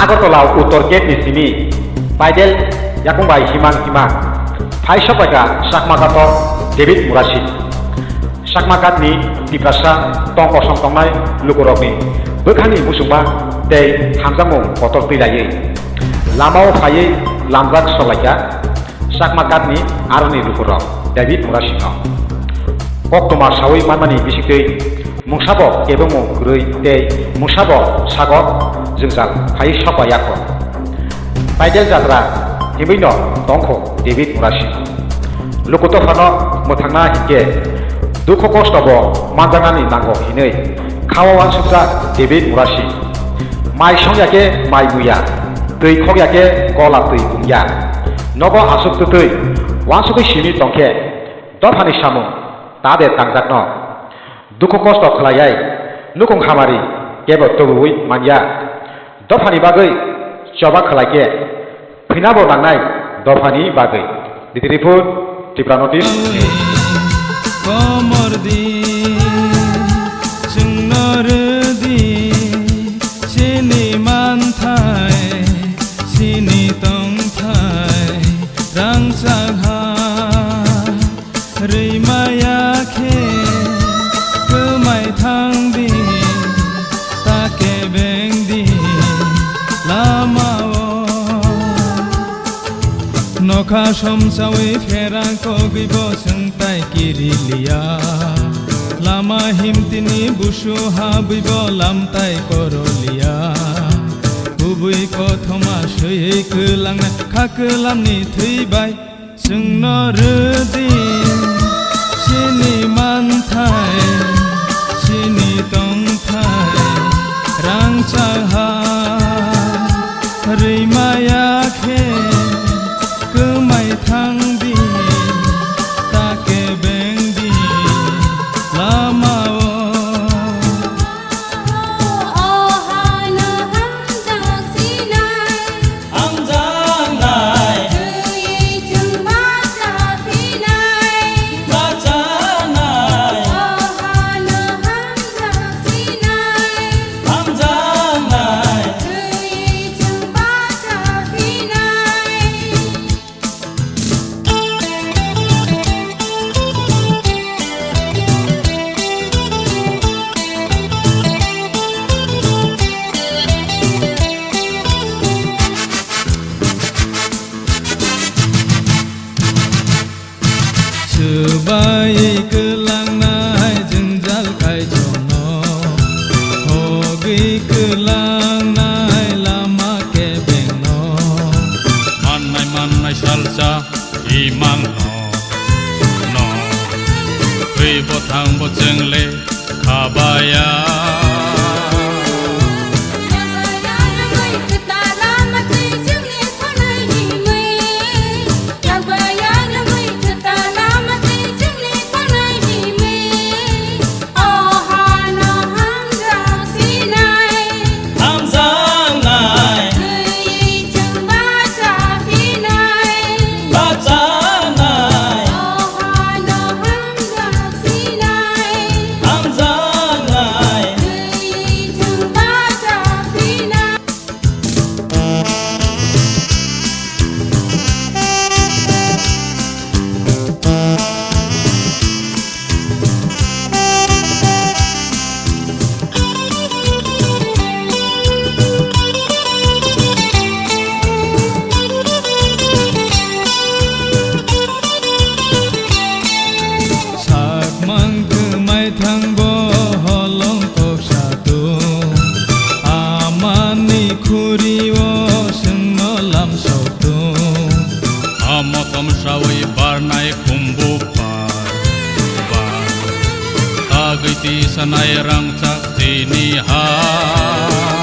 আগরতলা উত্তর gate ni simi paidel yakungbai himang hima phaisopaka sakmagat David Murasi sakmagat ni tiprasa tongko songtongnai lukurokni bokhani musungma tei hamjamung kotor teilaye lamao phaiye lamjak solaika sakmagat ni aroni lukurok David Murasi no koktoma sawi manmani bisikei mungsabo kebongmo gurui tei mungsabo sagok जोंजाल फाइ सपा याखो पाइडेल जात्रा हिबैनो तंखो David Murasi लुकुतो फानो मोथांना हिके दुखो कष्टबो मानजानानि नांगौ हिनै खावावान सुजा David Murasi माइ संयाके माइ मुया दै खगयाके गला दै गुंया नगो आसुक दै वानसुकै सिनि तंखे दफानि सामु तादे तांजाकनो दुखो कष्ट खलायै नुकुं खामारि केबो तबुइ मानिया दफानि बागै चबा खलायके फैनाबो नांनाय दफानि बागै दिदिरिफोर टिप्रा नटिस कमरदि जोंनरदि सिनि मानथाय सिनि तंथाय रांसाहा रैमायाखे गोमाय थांदि ताके बेंदि नखा समसावै फेरांखौ गैबो सोंताय किरिलिया लामा हिमतिनि बुसु हाबैबो लामताय करलिया गुबै कथमा सयै खोलांना खाखोलामनि थैबाय जोंनो रोदि सिनि मानथाय सिनि तंथाय रांसाहा रैमायाखे गोमाय थांदि ताके बेंदि लामाओ Sebagai kelangnai jenjal kai jono hogi kelangnai lama kebengno manai salsa imang no hui botang bojengle kabaya Amotom sawi barnai kumbu par Tagiti sanai rangcak tini ha